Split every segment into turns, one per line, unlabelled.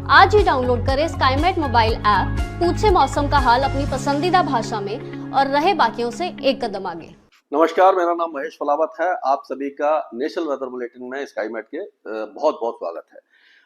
आज ही डाउनलोड करें Skymet mobile app, पूछे मौसम का हाल अपनी पसंदीदा भाषा में और रहे बाकियों से एक कदम आगे।
नमस्कार, मेरा नाम महेश फलावत है। आप सभी का नेशनल वेदर बुलेटिन में स्काईमेट के बहुत बहुत स्वागत है।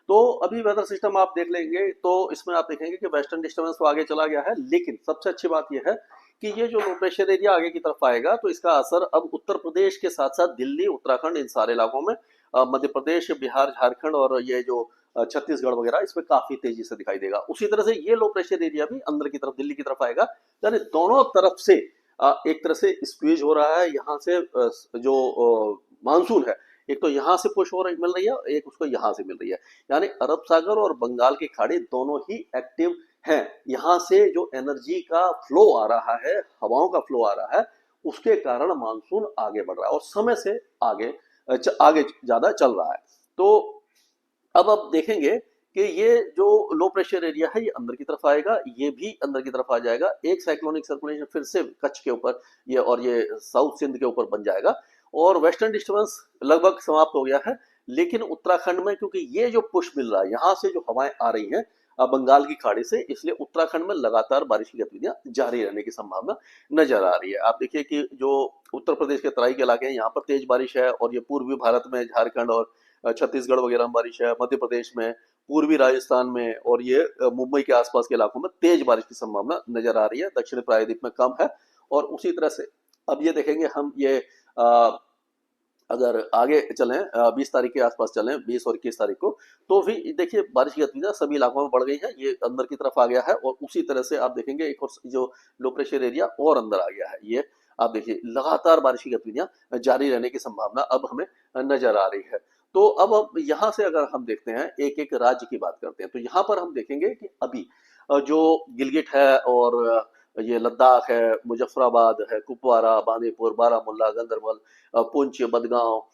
तो अभी वेदर सिस्टम आप देख लेंगे तो इसमें आप देखेंगे कि वेस्टर्न डिस्टर्बेंस तो आगे चला गया है, लेकिन सबसे अच्छी बात यह है कि ये जो लो प्रेशर एरिया आगे की तरफ आएगा तो इसका असर अब उत्तर प्रदेश के साथ साथ दिल्ली, उत्तराखंड, इन सारे इलाकों में, मध्य प्रदेश, बिहार, झारखंड और ये जो छत्तीसगढ़ वगैरह, इसमें काफी तेजी से दिखाई देगा। उसी तरह से ये लो प्रेशर एरिया भी अंदर की तरफ दिल्ली की तरफ आएगा, यानी दोनों तरफ से एक तरह से स्क्वीज हो रहा है। यहाँ से जो मानसून है, एक तो यहाँ से पुश हो रही मिल रही है, एक उसको यहाँ से मिल रही है, यानी अरब सागर और बंगाल की खाड़ी दोनों ही एक्टिव हैं। यहाँ से जो एनर्जी का फ्लो आ रहा है, हवाओं का फ्लो आ रहा है, उसके कारण मानसून आगे बढ़ रहा है और समय से आगे आगे ज्यादा चल रहा है। तो अब देखेंगे कि ये जो लो प्रेशर एरिया है ये अंदर की तरफ आएगा, ये भी अंदर की तरफ आ जाएगा। एक साइक्लोनिक सर्कुलेशन फिर से कच्छ के ऊपर ये और ये साउथ सिंध के ऊपर बन जाएगा और वेस्टर्न डिस्टर्बेंस लगभग समाप्त हो गया है। लेकिन उत्तराखंड में क्योंकि ये जो पुश मिल रहा है, यहाँ से जो हवाएं आ रही हैं बंगाल की खाड़ी से, इसलिए उत्तराखंड में लगातार बारिश की गतिविधियां जारी रहने की संभावना नजर आ रही है। आप देखिए कि जो उत्तर प्रदेश के तराई के इलाके हैं, यहाँ पर तेज बारिश है और ये पूर्वी भारत में झारखंड और छत्तीसगढ़ वगैरह में बारिश है, मध्य प्रदेश में, पूर्वी राजस्थान में और ये मुंबई के आसपास के इलाकों में तेज बारिश की संभावना नजर आ रही है। दक्षिणी प्रायद्वीप में कम है। और उसी तरह से अब ये देखेंगे हम, ये अगर आगे चलें 20 तारीख के आसपास चलें, 20 और 21 तारीख को, तो भी देखिए बारिश की गतिविधियां सभी इलाकों में बढ़ गई है, ये अंदर की तरफ आ गया है। और उसी तरह से आप देखेंगे एक और जो लो प्रेशर एरिया और अंदर आ गया है, ये आप देखिए लगातार बारिश की गतिविधियां जारी रहने की संभावना अब हमें नजर आ रही है। तो अब यहाँ से अगर हम देखते हैं, एक एक राज्य की बात करते हैं, तो यहाँ पर हम देखेंगे कि अभी जो गिलगिट है और ये लद्दाख है, मुजफ्फराबाद है, कुपवारा, बांदीपुर, बारामुल्ला, गंदरबल, पुंछ, बदगांव,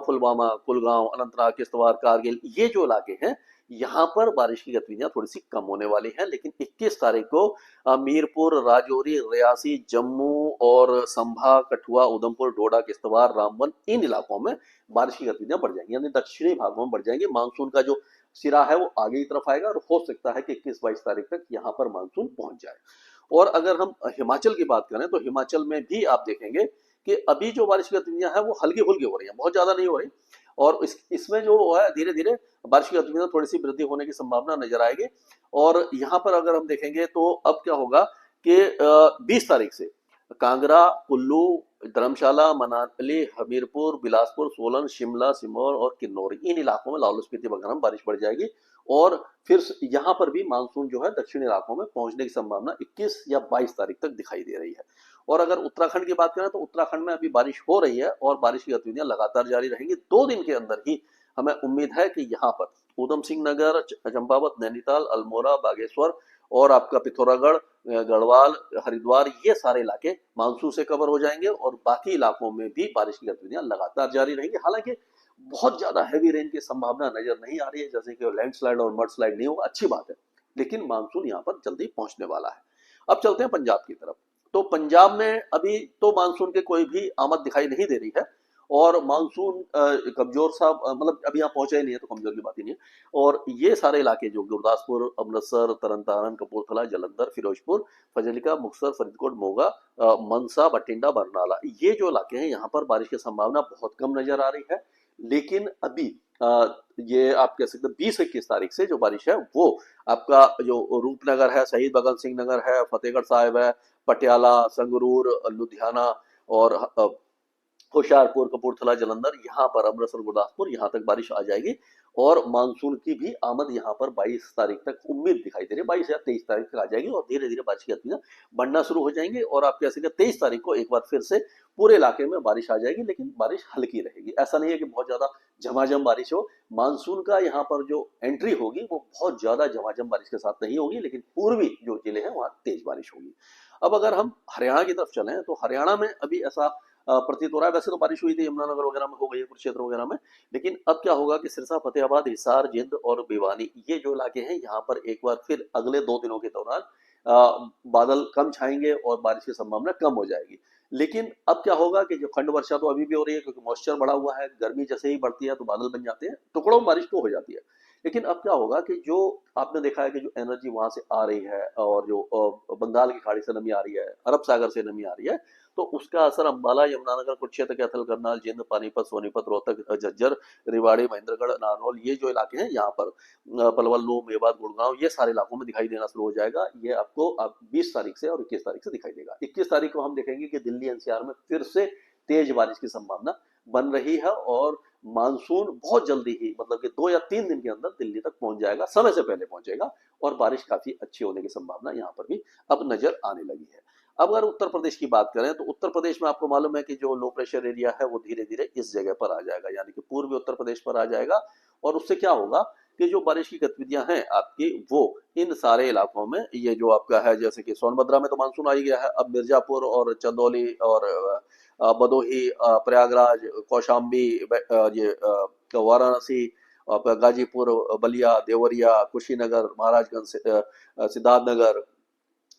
पुलवामा, कुलगांव, अनंतनाग, किश्तवाड़, कारगिल, ये जो इलाके हैं, यहाँ पर बारिश की गतिविधियां थोड़ी सी कम होने वाली हैं। लेकिन 21 तारीख को मीरपुर, राजौरी, रियासी, जम्मू और संभा, कठुआ, उधमपुर, डोडा, किश्तवाड़, रामबन, इन इलाकों में बारिश की गतिविधियां बढ़ जाएंगी, यानी दक्षिणी भागों में बढ़ जाएंगी। मानसून का जो सिरा है वो आगे की तरफ आएगा और हो सकता है कि 21-22 तारीख तक यहाँ पर मानसून पहुंच जाए। और अगर हम हिमाचल की बात करें तो हिमाचल में भी आप देखेंगे कि अभी जो बारिश की गतिविधियां हैं वो हल्की फुल्की हो रही हैं, बहुत ज्यादा नहीं हो रही। और इसमें जो है धीरे धीरे बारिश की गतिविधियां थोड़ी सी वृद्धि होने की संभावना नजर आएगी। और यहाँ पर अगर हम देखेंगे तो अब क्या होगा कि 20 तारीख से कांगड़ा, कुल्लू, धर्मशाला, मनाली, हमीरपुर, बिलासपुर, सोलन, शिमला, सिरमौर और किन्नौर, इन इलाकों में, लाहौल स्पीति वगैरह में बारिश बढ़ जाएगी। और फिर यहाँ पर भी मानसून जो है दक्षिणी इलाकों में पहुंचने की संभावना 21 या 22 तारीख तक दिखाई दे रही है। और अगर उत्तराखंड की बात करें तो उत्तराखंड में अभी बारिश हो रही है और बारिश की गतिविधियां लगातार जारी रहेंगी। 2 दिन के अंदर ही हमें उम्मीद है कि यहाँ पर ऊधम सिंह नगर, चंपावत, नैनीताल, अल्मोड़ा, बागेश्वर और आपका पिथौरागढ़, गढ़वाल, हरिद्वार, ये सारे इलाके मानसून से कवर हो जाएंगे और बाकी इलाकों में भी बारिश की गतिविधियां लगातार जारी रहेंगी। हालांकि बहुत ज्यादा हैवी रेन की संभावना नजर नहीं आ रही है, जैसे कि लैंडस्लाइड और मडस्लाइड नहीं होगा, अच्छी बात है, लेकिन मानसून यहाँ पर जल्दी पहुंचने वाला है। अब चलते हैं पंजाब की तरफ। तो पंजाब में अभी तो मानसून के कोई भी आमद दिखाई नहीं दे रही है और मानसून कमजोर सा, मतलब अभी यहाँ पहुंचा ही नहीं है तो कमजोर की बात ही नहीं है। और ये सारे इलाके जो गुरदासपुर, अमृतसर, तरनतारन, कपूरथला, जलंधर, फिरोजपुर, फजलिका, मुक्तसर, फरीदकोट, मोगा, मनसा, बठिंडा, बरनाला, ये जो इलाके हैं यहाँ पर बारिश की संभावना बहुत कम नजर आ रही है। लेकिन अभी ये आप कह सकते हैं 20-21 तारीख से जो बारिश है वो आपका जो रूपनगर है, शहीद भगत सिंह नगर है, फतेहगढ़ साहिब है, पटियाला, संगरूर, लुधियाना और होशियारपुर, कपूरथला, जलंधर, यहाँ पर अमृतसर, गुरदासपुर, यहाँ तक बारिश आ जाएगी। और मानसून की भी आमद यहाँ पर 22 तारीख तक उम्मीद दिखाई दे रही है, 22 या 23 तारीख तक आ जाएगी और धीरे धीरे बारिश की गतिविधियां बढ़ना शुरू हो जाएंगी। और आप कह सकते हैं 23 तारीख को एक बार फिर से पूरे इलाके में बारिश आ जाएगी, लेकिन बारिश हल्की रहेगी। ऐसा नहीं है कि बहुत ज्यादा झमाझम बारिश हो। मानसून का यहाँ पर जो एंट्री होगी वो बहुत ज्यादा झमाझम बारिश के साथ नहीं होगी, लेकिन पूर्वी जो जिले हैं वहां तेज बारिश होगी। अब अगर हम हरियाणा की तरफ चलें तो हरियाणा में अभी ऐसा प्रतीत हो रहा है, वैसे तो बारिश हुई थी यमुनानगर वगैरह में, हो गई है कुरुक्षेत्र वगैरह में, लेकिन अब क्या होगा कि सिरसा, फतेहाबाद, हिसार, जिंद और भिवानी, ये जो इलाके हैं यहाँ पर एक बार फिर अगले 2 दिनों के दौरान बादल कम छाएंगे और बारिश की संभावना कम हो जाएगी। लेकिन अब क्या होगा कि जो खंड वर्षा तो अभी भी हो रही है, क्योंकि मॉइस्चर बढ़ा हुआ है, गर्मी जैसे ही बढ़ती है तो बादल बन जाते हैं, टुकड़ों में बारिश तो हो जाती है, लेकिन अब क्या होगा कि जो आपने देखा है कि जो एनर्जी वहां से आ रही है और जो बंगाल की खाड़ी से नमी आ रही है, अरब सागर से नमी आ रही है, तो उसका असर अंबाला यमुनानगर कुरुक्षेत्र कैथल करनाल जिंद पानीपत सोनीपत रोहतक झज्जर रेवाड़ी महेंद्रगढ़ नारनौल ये जो इलाके हैं यहाँ पर पलवल नूह मेवात गुड़गांव ये सारे इलाकों में दिखाई देना शुरू हो जाएगा। ये आपको अब 20 तारीख से और 21 तारीख से दिखाई देगा। 21 तारीख को हम देखेंगे कि दिल्ली एनसीआर में फिर से तेज बारिश की संभावना बन रही है और मानसून बहुत जल्दी ही मतलब कि 2 या 3 दिन के अंदर दिल्ली तक पहुंच जाएगा, समय से पहले पहुंचेगा और बारिश काफी अच्छी होने की संभावना यहाँ पर भी अब नजर आने लगी है। अब अगर उत्तर प्रदेश की बात करें तो उत्तर प्रदेश में आपको मालूम है कि जो लो प्रेशर एरिया है वो धीरे धीरे इस जगह पर आ जाएगा, यानी कि पूर्वी उत्तर प्रदेश पर आ जाएगा और उससे क्या होगा कि जो बारिश की गतिविधियां हैं आपकी वो इन सारे इलाकों में ये जो आपका है, जैसे कि सोनभद्रा में तो मानसून आ ही गया है, अब मिर्जापुर और चंदौली और भदोही प्रयागराज कौशाम्बी ये वाराणसी गाजीपुर बलिया देवरिया कुशीनगर महाराजगंज सिद्धार्थनगर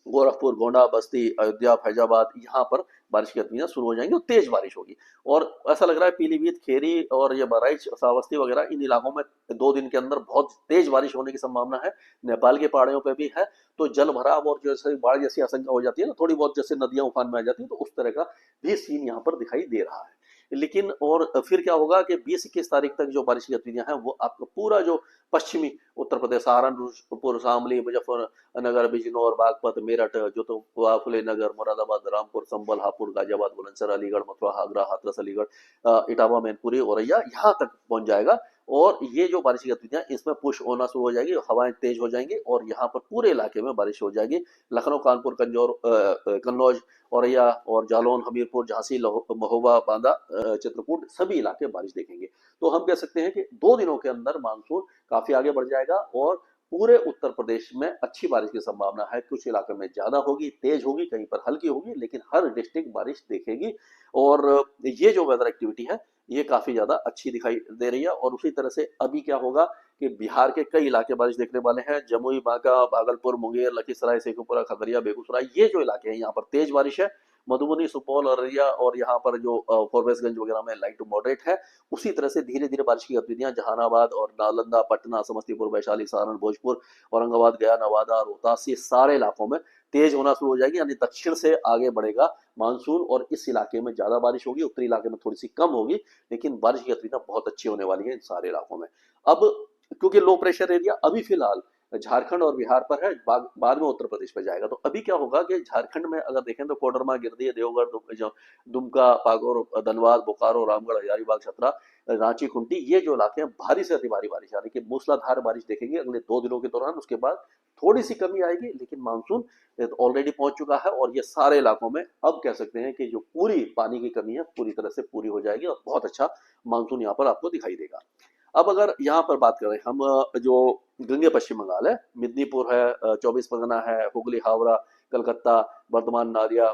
गोरखपुर गोंडा बस्ती अयोध्या फैजाबाद यहाँ पर बारिश की गतिविधियां शुरू हो जाएंगी और तेज बारिश होगी। और ऐसा लग रहा है पीलीभीत खेरी और ये बहराइच श्रावस्ती वगैरह इन इलाकों में 2 दिन के अंदर बहुत तेज बारिश होने की संभावना है। नेपाल के पहाड़ियों पे भी है, तो जल भराव और जैसे बाढ़ जैसी आशंका हो जाती है ना, थोड़ी बहुत जैसे नदियां उफान में आ जाती है, तो उस तरह का भी सीन यहाँ पर दिखाई दे रहा है। लेकिन और फिर क्या होगा कि 20-21 तारीख तक जो बारिश की गतिविधियां हैं वो आपका पूरा जो पश्चिमी उत्तर प्रदेश सहारनपुर शामली मुजफ्फरनगर बिजनौर बागपत मेरठ जो तो फुले नगर मुरादाबाद रामपुर संभल हापुड़ गाजियाबाद बुलंदशहर अलीगढ़ मथुरा आगरा हाथरस अलीगढ़ इटावा मैनपुरी औरैया यहाँ तक पहुंच जाएगा और ये जो बारिश की गतिविधियां इसमें पुश होना शुरू हो जाएगी, हवाएं तेज हो जाएंगी और यहाँ पर पूरे इलाके में बारिश हो जाएगी। लखनऊ कानपुर कन्नौज औरैया और जालौन हमीरपुर झांसी महोबा बांदा चित्रकूट सभी इलाके बारिश देखेंगे। तो हम कह सकते हैं कि 2 दिनों के अंदर मानसून काफी आगे बढ़ जाएगा और पूरे उत्तर प्रदेश में अच्छी बारिश की संभावना है। कुछ इलाकों में ज्यादा होगी, तेज होगी, कहीं पर हल्की होगी, लेकिन हर डिस्ट्रिक्ट बारिश देखेगी और ये जो वेदर एक्टिविटी है ये काफी ज्यादा अच्छी दिखाई दे रही है। और उसी तरह से अभी क्या होगा कि बिहार के कई इलाके बारिश देखने वाले हैं, जमुई बांका भागलपुर मुंगेर लखीसराय शेखुपुरा खगड़िया बेगूसराय ये जो इलाके हैं यहाँ पर तेज बारिश है। मधुबनी सुपौल अररिया और यहाँ पर जो फॉरबिसगंज वगैरह में लाइट टू मॉडरेट है। उसी तरह से धीरे धीरे बारिश की गतिविधियां जहानाबाद और नालंदा पटना समस्तीपुर वैशाली सारण भोजपुर औरंगाबाद गया नवादा रोहतास ये सारे इलाकों में तेज होना शुरू हो जाएगी, यानी दक्षिण से आगे बढ़ेगा मानसून और इस इलाके में ज्यादा बारिश होगी, उत्तरी इलाके में थोड़ी सी कम होगी, लेकिन बारिश की गतिविधियां बहुत अच्छी होने वाली है इन सारे इलाकों में। अब क्योंकि लो प्रेशर एरिया अभी फिलहाल झारखंड और बिहार पर है, बाद में उत्तर प्रदेश पर जाएगा। तो अभी क्या होगा कि झारखंड में अगर देखें तो कोडरमा गिरदी देवगढ़ दुमका पाकुर धनबाद बोकारो रामगढ़ हजारीबाग छतरा रांची खूंटी ये जो इलाके हैं भारी से अति भारी बारिश यानी कि मूसलाधार बारिश देखेंगे अगले 2 दिनों के दौरान। उसके बाद थोड़ी सी कमी आएगी, लेकिन मानसून ऑलरेडी पहुंच चुका है और ये सारे इलाकों में अब कह सकते हैं कि जो पूरी पानी की कमी है पूरी तरह से पूरी हो जाएगी और बहुत अच्छा मानसून यहाँ पर आपको दिखाई देगा। अब अगर यहाँ पर बात करें हम जो गंगे पश्चिम बंगाल है, मिदनीपुर है, 24 परगना है, हुगली हावड़ा कलकत्ता बर्धमान नादिया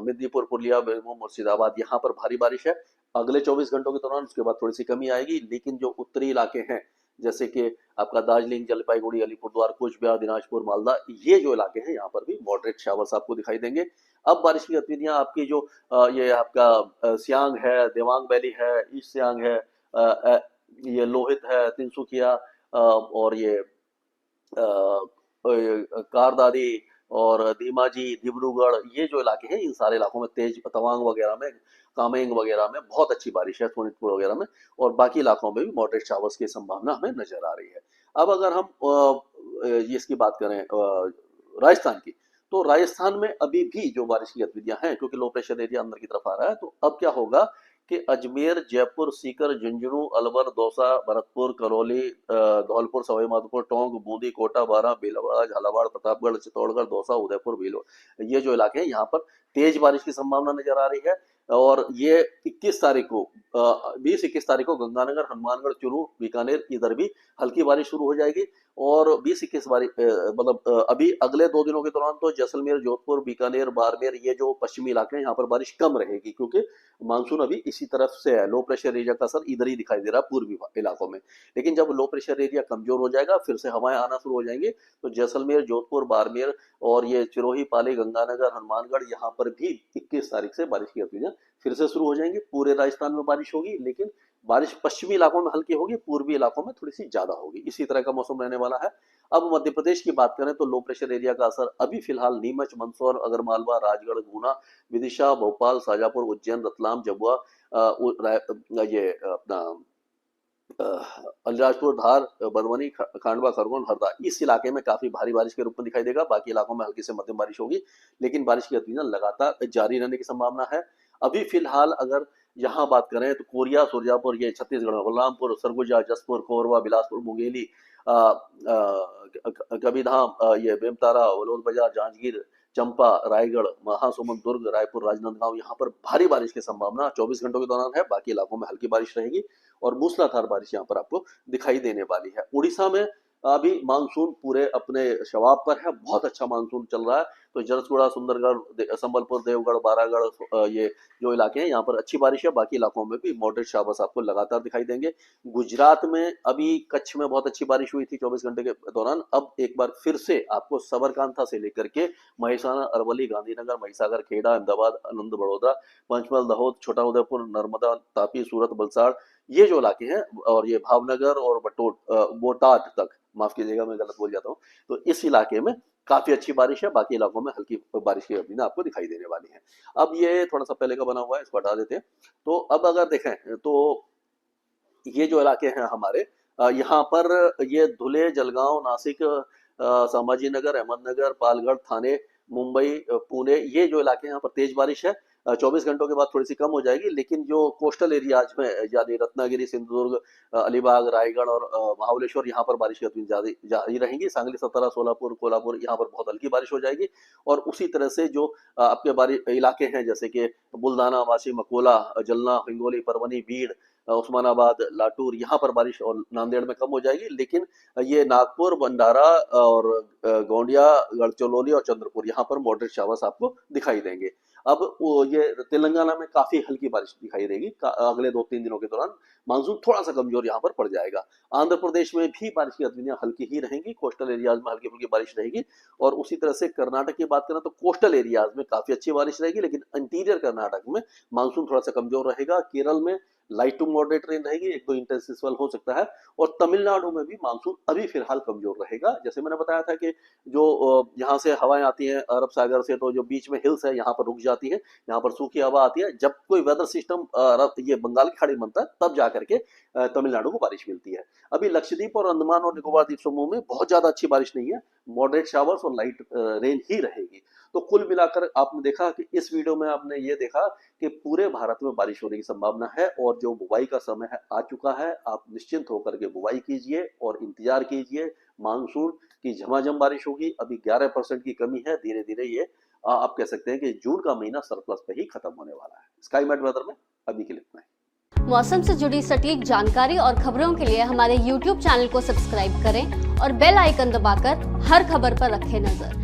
मिदनीपुर पुरलिया बेरमो मुर्शिदाबाद यहाँ पर भारी बारिश है अगले 24 घंटों के दौरान। उसके बाद थोड़ी सी कमी आएगी, लेकिन जो उत्तरी इलाके हैं जैसे कि आपका दार्जिलिंग जलपाईगुड़ी अलीपुरद्वार कुछ बिहार दिनाजपुर मालदा ये जो इलाके हैं यहाँ पर भी मॉडरेट शावर्स आपको दिखाई देंगे। अब बारिश की गतिविधियां आपकी जो ये आपका सियांग है देवांग वैली है ईस्ट सियांग है ये लोहित है तिनसुकिया और ये कारदारी और धीमाजी डिब्रूगढ़ ये जो इलाके हैं इन सारे इलाकों में तेज तवांग वगैरह में कामेंग वगैरह में बहुत अच्छी बारिश है सोनितपुर वगैरह में और बाकी इलाकों में भी मॉडरेट शावर्स की संभावना हमें नजर आ रही है। अब अगर हम इसकी बात करें राजस्थान की, तो राजस्थान में अभी भी जो बारिश की गतिविधियां हैं क्योंकि लो प्रेशर एरिया अंदर की तरफ आ रहा है, तो अब क्या होगा कि अजमेर जयपुर सीकर झुंझुनू अलवर दौसा भरतपुर करौली धौलपुर सवाई माधोपुर टोंक बूंदी कोटा बारां भीलवाड़ा झालावाड़ प्रतापगढ़ चित्तौड़गढ़ दौसा उदयपुर भीलवाड़ा ये जो इलाके हैं यहाँ पर तेज बारिश की संभावना नजर आ रही है। और ये 21 तारीख को 20-21 तारीख को गंगानगर हनुमानगढ़ चूरू बीकानेर इधर भी हल्की बारिश शुरू हो जाएगी और 20-21 मतलब अभी अगले 2 दिनों के दौरान तो जैसलमेर जोधपुर बीकानेर बाड़मेर ये जो पश्चिमी इलाके हैं यहाँ पर बारिश कम रहेगी क्योंकि मानसून अभी इसी तरफ से है। लो प्रेशर एरिया का असर इधर ही दिखाई दे रहा है पूर्वी इलाकों में, लेकिन जब लो प्रेशर एरिया कमजोर हो जाएगा फिर से हवाएं आना शुरू हो जाएंगे तो जैसलमेर जोधपुर बाड़मेर और ये चिरोही पाली गंगानगर हनुमानगढ़ यहाँ पर भी 21 तारीख से बारिश की गतिविधियां फिर से शुरू हो जाएंगी। पूरे राजस्थान में बारिश होगी, लेकिन बारिश पश्चिमी इलाकों में हल्की होगी, पूर्वी इलाकों में थोड़ी सी ज्यादा होगी, इसी तरह का मौसम रहने वाला है। अब मध्य प्रदेश की बात करें तो लो प्रेशर एरिया का असर अभी फिलहाल नीमच, मंदसौर, आगरमालवा, राजगढ़, गुना, विदिशा, भोपाल, शाजापुर, उज्जैन, रतलाम, झाबुआ, ये अपना अलीराजपुर, धार, बरवानी, खांडवा, खरगोन, हरदा, इस इलाके में काफी भारी बारिश के रूप में दिखाई देगा। बाकी इलाकों में हल्की से मध्यम बारिश होगी, लेकिन बारिश की गतिविधियां लगातार जारी रहने की संभावना है। अभी फिलहाल अगर यहाँ बात करें तो कोरिया, सुरजापुर, ये छत्तीसगढ़ में बलरामपुर, सरगुजा, जसपुर, कोरबा, बिलासपुर, मुंगेली, कबीरधाम, ये बेमतारा, वलोद बाजार, जांजगीर, चंपा, रायगढ़, महासमुंद, दुर्ग, रायपुर, राजनांदगांव, यहाँ पर भारी बारिश की संभावना 24 घंटों के दौरान है। बाकी इलाकों में हल्की बारिश रहेगी और मूसलाधार बारिश यहाँ पर आपको दिखाई देने वाली है। उड़ीसा में अभी मानसून पूरे अपने शवाब पर है, बहुत अच्छा मानसून चल रहा है। तो झरसुगुड़ा, सुंदरगढ़, संबलपुर, देवगढ़, बारागढ़, ये जो इलाके हैं यहाँ पर अच्छी बारिश है। बाकी इलाकों में भी मॉडरेट शावर्स आपको लगातार दिखाई देंगे। गुजरात में अभी कच्छ में बहुत अच्छी बारिश हुई थी 24 घंटे के दौरान। अब एक बार फिर से आपको सबरकांठा से लेकर के महसाना, अरवली, गांधीनगर, महिसागर, खेड़ा, अहमदाबाद, आनंद, बड़ौदा, पंचमहल, दाहोद, छोटा उदयपुर, नर्मदा, तापी, सूरत, वलसाड़, ये जो इलाके हैं, और ये भावनगर और बोटाद तक, माफ कीजिएगा मैं गलत बोल जाता हूँ, तो इस इलाके में काफी अच्छी बारिश है। बाकी इलाकों में हल्की बारिश की गतिविधियां आपको दिखाई देने वाली है। अब ये थोड़ा सा पहले का बना हुआ है, इसको हटा देते हैं। तो अब अगर देखें तो ये जो इलाके हैं हमारे, यहाँ पर ये धुले, जलगांव, नासिक, संभाजीनगर, अहमदनगर, पालगढ़, थाने, मुंबई, पुणे, ये जो इलाके हैं यहाँ पर तेज बारिश है। 24 घंटों के बाद थोड़ी सी कम हो जाएगी, लेकिन जो कोस्टल एरियाज में यानी रत्नागिरी, सिंधुदुर्ग, अलीबाग, रायगढ़ और महाबलेश्वर, यहाँ पर बारिश की गतिविधि जारी रहेंगी। सांगली, सतारा, सोलापुर, कोल्हापुर, यहाँ पर बहुत हल्की बारिश हो जाएगी। और उसी तरह से जो आपके बारिश इलाके हैं जैसे कि बुल्दाना, वाशी, मकोला, जलना, हिंगोली, परवनी, बीड़, उस्मानाबाद, लातूर, यहाँ पर बारिश और नांदेड़ में कम हो जाएगी। लेकिन ये नागपुर, भंडारा और गोंडिया, गढ़चिरौली और चंद्रपुर, यहाँ पर मॉडरेट शावर्स आपको दिखाई देंगे। अब ये तेलंगाना में काफी हल्की बारिश दिखाई देगी अगले 2-3 दिनों के दौरान। मानसून थोड़ा सा कमजोर यहाँ पर पड़ जाएगा। आंध्र प्रदेश में भी बारिश की गतिविधियां हल्की ही रहेंगी, कोस्टल एरियाज में हल्की फुल्की बारिश रहेगी। और उसी तरह से कर्नाटक की बात करें तो कोस्टल एरियाज में काफी अच्छी बारिश रहेगी, लेकिन इंटीरियर कर्नाटक में मानसून थोड़ा सा कमजोर रहेगा। केरल में लाइट टू मॉडरेट रेन रहेगी, 1-2 इंटेंसिव हो सकता है। और तमिलनाडु में भी मानसून अभी फिलहाल कमजोर रहेगा। जैसे मैंने बताया था कि जो यहाँ से हवाएं आती हैं अरब सागर से, तो जो बीच में हिल्स है यहाँ पर रुक जाती है, यहाँ पर सूखी हवा आती है। जब कोई वेदर सिस्टम ये बंगाल की खाड़ी बनता है, तब जाकर के तमिलनाडु को बारिश मिलती है। अभी लक्षद्वीप और अंडमान और निकोबार द्वीप समूह में बहुत ज्यादा अच्छी बारिश नहीं है, मॉडरेट शावर्स और लाइट रेन ही रहेगी। तो कुल मिलाकर आपने देखा कि इस वीडियो में आपने ये देखा कि पूरे भारत में बारिश होने की संभावना है और जो बुवाई का समय है आ चुका है। आप निश्चिंत होकर के बुवाई कीजिए और इंतजार कीजिए, मानसून की झमाझम बारिश होगी। अभी 11% की कमी है, धीरे धीरे ये आप कह सकते हैं कि जून का महीना सरप्लस पे ही खत्म होने वाला है। स्काईमेट वेदर में अभी के लिए इतना ही।
मौसम से जुड़ी सटीक जानकारी और खबरों के लिए हमारे YouTube चैनल को सब्सक्राइब करें और बेल आइकन दबाकर हर खबर पर रखें नजर।